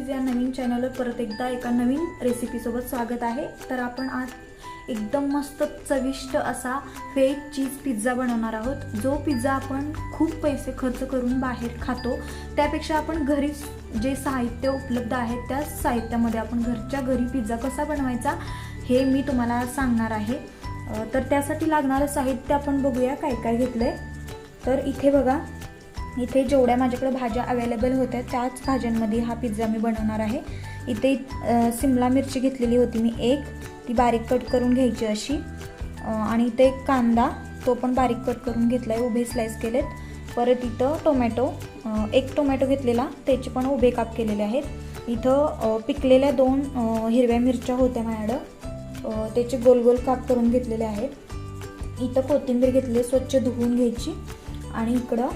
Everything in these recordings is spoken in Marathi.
कोल्हापुरीज या नवीन चॅनलवर परत एकदा एका नवीन रेसिपीसोबत स्वागत आहे। तर आपण आज एकदम मस्त चविष्ट असा फेक चीज पिझ्झा बनवणार आहोत। जो पिझ्झा आपण खूप पैसे खर्च करून बाहेर खातो त्यापेक्षा आपण घरी जे साहित्य उपलब्ध आहे त्या साहित्यामध्ये आपण घरच्या घरी पिझ्झा कसा बनवायचा हे मी तुम्हाला सांगणार आहे। तर त्यासाठी लागणारे साहित्य आपण बघूया काय काय घेतले। तर इथे बघा, इथे जेवढ्या माझ्याकडे भाज्या अवेलेबल होत्या त्याच भाज्यांमध्ये हा पिझ्झा मी बनवणार आहे। इथे शिमला मिरची घेतलेली होती मी एक, ती बारीक कट करून घ्यायची अशी, आणि इथे एक कांदा तो पण बारीक कट करून घेतलाय, उभे स्लाइस केलेत। परत इथं टोमॅटो, एक टोमॅटो घेतलेला त्याचे पण उभे काप केलेले आहेत। इथं पिकलेल्या 2 हिरव्या मिरच्या होत्या माझ्याकडं, त्याचे गोल गोल काप करून घेतलेले आहेत। इथं कोथिंबीर घेतली, स्वच्छ धुवून घ्यायची। आणि इकडं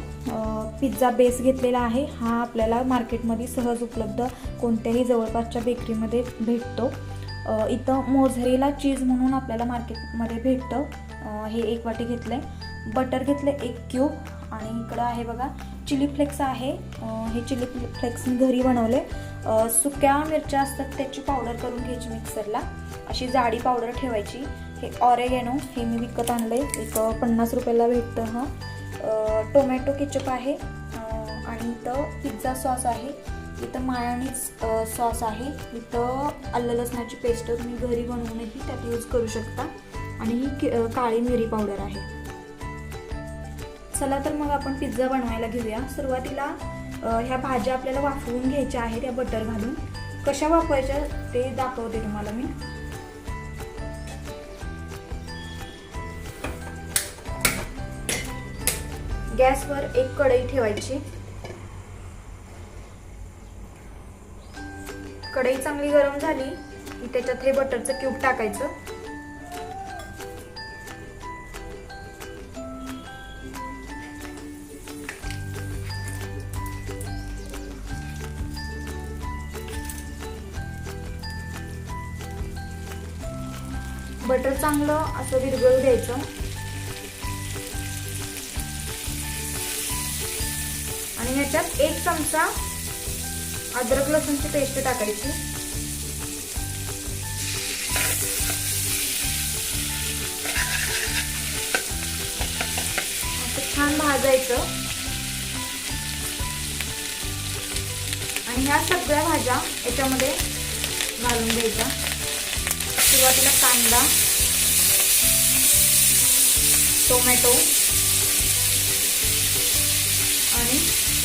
पिझ्झा बेस घेतलेला आहे, हा आपल्याला मार्केटमध्ये सहज उपलब्ध कोणत्याही जवळपासच्या बेकरीमध्ये भेटतो। इथं मोझरेला चीज म्हणून आपल्याला मार्केटमध्ये भेटतं, हे 1 वाटी घेतलंय। बटर घेतले 1 क्यूब, आणि इकडं आहे बघा चिली फ्लेक्स आहे, हे चिली फ्लेक्स मी घरी बनवले। सुक्या मिरच्या असतात त्याची पावडर करून घ्यायची मिक्सरला, अशी जाडी पावडर ठेवायची। हे ऑरेगॅनो हे मी विकत आणलंय, एक 50 रुपयाला भेटतं। हा टोमॅटो केचप आहे, आणि इथं पिझ्झा सॉस आहे, इथं मायोनीज सॉस आहे, इथं आलं लसणाची पेस्ट तुम्ही घरी बनवूनही त्यात यूज करू शकता, आणि ही काळी मिरी पावडर आहे। चला तर मग आपण पिझ्झा बनवायला घेऊया। सुरुवातीला ह्या भाज्या आपल्याला वाफवून घ्यायच्या आहेत या बटर घालून। कशा वाफवायच्या ते दाखवते तुम्हाला मी। गॅसवर एक कढई ठेवायची, कढई चांगली गरम झाली की त्याच्यात हे बटरचं क्यूब टाकायचं। बटर चांगलं असं विरघळू द्यायचं, आणि ह्याच्यात 1 चमचा अद्रक लसूणची पेस्ट टाकायची। असं छान भाजायचं, आणि ह्या सगळ्या भाज्या याच्यामध्ये घालून द्यायच्या। सुरुवातीला कांदा, टोमॅटो आणि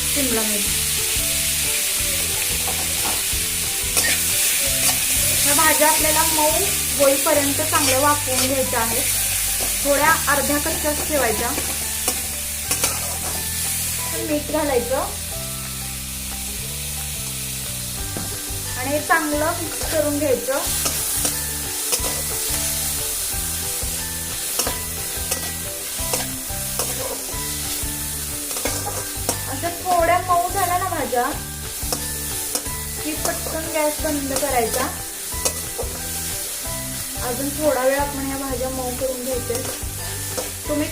शिमला मिरची, ह्या भाज्या आपल्याला मऊ होईपर्यंत चांगल्या वाफवून घ्यायच्या आहेत, थोड्या अर्ध्या कच्च्याच ठेवायच्या। मीठ घालायचं आणि हे चांगलं मिक्स करून घ्यायचं। असं थोड्या मऊ झाल्या ना भाज्या की पटकन गॅस बंद करायचा। अजून थोडा वेळ आपण या भाज्या मऊ करून घ्यायचे। तुम्ही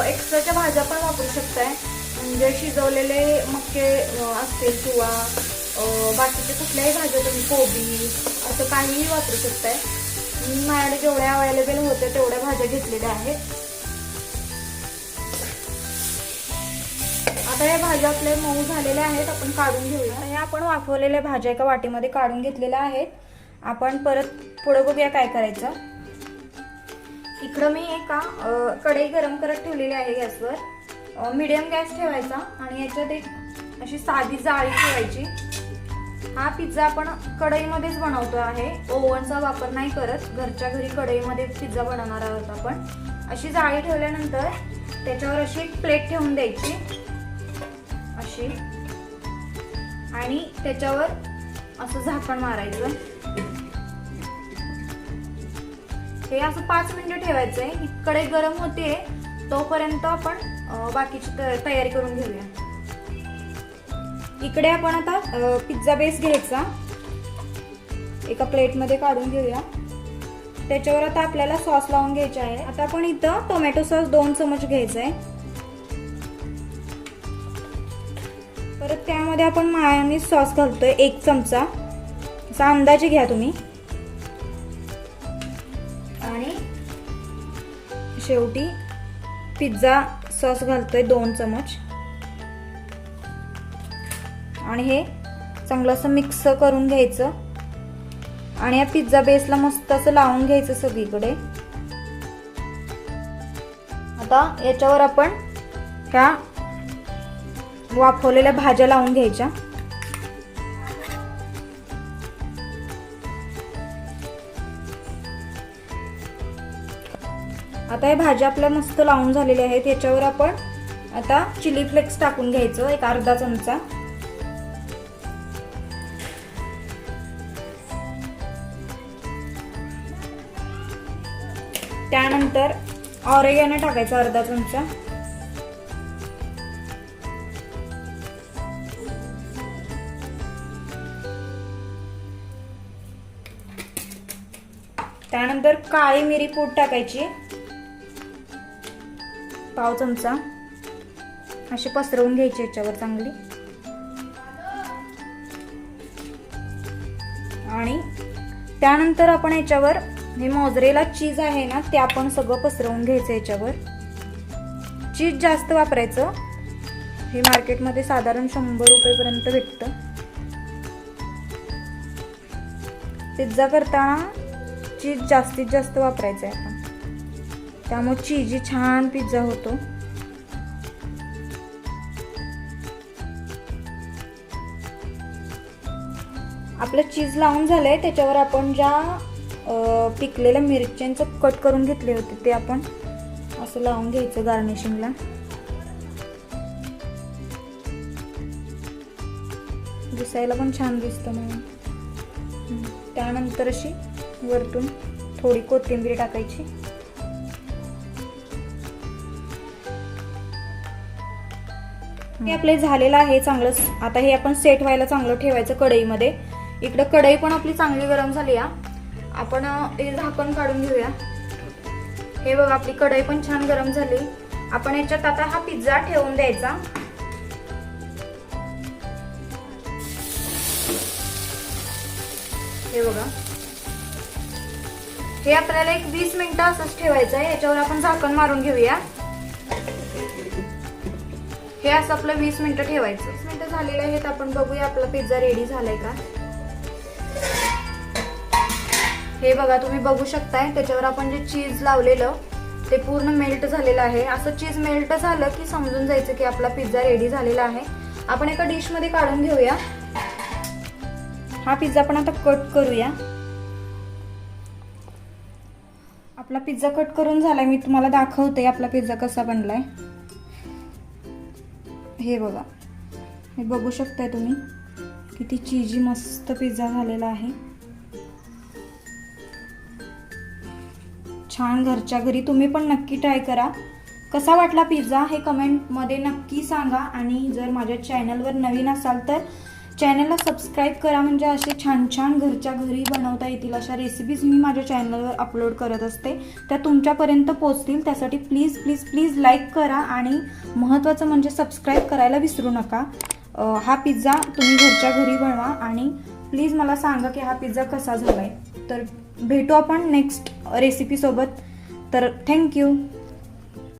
एक्स्ट्राच्या भाज्या पण वापरू शकताय, म्हणजे शिजवलेले मक्के असतील किंवा बाकीचे कुठल्याही भाज्या, तुम्ही कोबी असं काहीही वापरू शकताय। माझ्याकडे जेवढ्या अवेलेबल होत्या तेवढ्या भाज्या घेतलेल्या आहेत। आता या भाज्या आपल्या मऊ झालेल्या आहेत, आपण काढून घेऊया। या आपण वाफवलेल्या भाज्या एका वाटीमध्ये काढून घेतलेल्या आहेत। आपण परत पुढे बघूया काय करायचं। इकडं मी एका कढई गरम करत ठेवलेली आहे गॅसवर, मीडियम गॅस ठेवायचा, आणि याच्यात एक अशी साधी जाळी ठेवायची। हा पिझ्झा आपण कढईमध्येच बनवतो आहे, ओव्हनचा वापर नाही करत, घरच्या घरी कढईमध्ये पिझ्झा बनवणार आहोत आपण। अशी जाळी ठेवल्यानंतर त्याच्यावर अशी एक प्लेट ठेवून द्यायची अशी, आणि त्याच्यावर असं झाकण मारायचं। हे असं 5 मिनिटं ठेवायचंय। ही कढई गरम होते तोपर्यंत आपण बाकीची तयारी करून घेऊया। इकडे आपण आता पिझ्झा बेस घ्यायचा, एका प्लेटमध्ये काढून घेऊया। त्याच्यावर आता आपल्याला सॉस लावून घ्यायचा आहे। आता आपण इथं टोमॅटो सॉस 2 चमच घ्यायचा आहे। परत त्यामध्ये आपण मायोनीज सॉस घालतोय 1 चमचा, चा अंदाजे घ्या तुम्ही. आणि शेवटी पिझ्झा सॉस घालतोय 2 चमच. आणि हे चांगलं असं मिक्स करून घ्यायचं आणि या पिझ्झा बेसला मस्त असं लावून घ्यायचं सगळीकडे. आता याच्यावर आपण ह्या वाफवलेल्या भाज्या लावून घ्यायच्या. आता हे भाज्या आपल्या मस्त लावून झालेल्या आहेत. याच्यावर आपण आता चिली फ्लेक्स टाकून घ्यायचं, एक अर्धा चमचा. त्यानंतर ऑरेगॅनो टाकायचा अर्धा चमचा. त्यानंतर काळी मिरी पूड टाकायची पाव चमचा. अशी पसरवून घ्यायची याच्यावर चांगली. आणि त्यानंतर आपण याच्यावर हे मोझरेला चीज आहे ना ते आपण सगळं पसरवून घ्यायचं याच्यावर. चीज जास्त वापरायचं. हे मार्केटमध्ये साधारण 100 रुपयेपर्यंत भेटतं. पिझ्झा करताना चीज जास्तीत जास्त वापरायचं आहे आपण, त्यामुळे चीजी छान पिझ्झा होतो. आपलं चीज लावून झालंय. त्याच्यावर आपण ज्या पिकलेल्या मिरच्यांचं कट करून घेतले होते ते आपण असं लावून घ्यायचं गार्निशिंगला. दिसायला पण छान दिसतं म्हणून. त्यानंतर अशी वरतून थोडी कोथिंबीर टाकायची. हे आपले झालेलं आहे चांगलं. आता हे आपण सेट व्हायला चांगलं ठेवायचं कढईमध्ये. इकडे कढई पण आपली चांगली गरम झाली आहे. आपण हे झाकण काढून घेऊया. हे बघा आपली कढई पण छान गरम झाली. आपण याच्यात आता हा पिझ्झा ठेवून द्यायचा. हे बघा हे आपल्याला एक 20 मिनिटं असंच ठेवायचं आहे. याच्यावर आपण झाकण मारून घेऊया. हे असं आपलं 20 मिनिटं ठेवायचं. 20 मिनिटं झालेले आहेत. आपण बघूया आपला पिझ्झा रेडी झालाय का. हे बघा तुम्ही बघू शकताय त्याच्यावर आपण जे चीज लावलेलं ते पूर्ण मेल्ट झालेलं आहे. असं चीज मेल्ट झालं की समजून जायचं की आपला पिझ्झा रेडी झालेला आहे. आपण एका डिश मध्ये काढून घेऊया. हा पिझ्झा पण आता कट करूया. आपला पिझ्झा कट करून झालाय. मी तुम्हाला दाखवते आपला पिझ्झा कसा बनलाय. हे बघा हे बघू शकताय तुम्ही किती चीजी मस्त पिझ्झा झालेला आहे. छान घरच्या घरी तुम्ही पण नक्की ट्राय करा. कसा वाटला पिझ्झा हे कमेंटमध्ये नक्की सांगा. आणि जर माझ्या चॅनलवर नवीन असाल तर चॅनलला सबस्क्राईब करा. म्हणजे असे छान छान घरच्या घरी बनवता येतील अशा रेसिपीज मी माझ्या चॅनलवर अपलोड करत असते. त्या तुमच्यापर्यंत पोहोचतील. त्यासाठी प्लीज प्लीज प्लीज लाईक करा आणि महत्त्वाचं म्हणजे सबस्क्राईब करायला विसरू नका. हा पिझ्झा तुम्ही घरच्या घरी बनवा आणि प्लीज मला सांगा की हा पिझ्झा कसा झालाय. तर भेटू आपण नेक्स्ट रेसिपी सोबत. तर थँक्यू.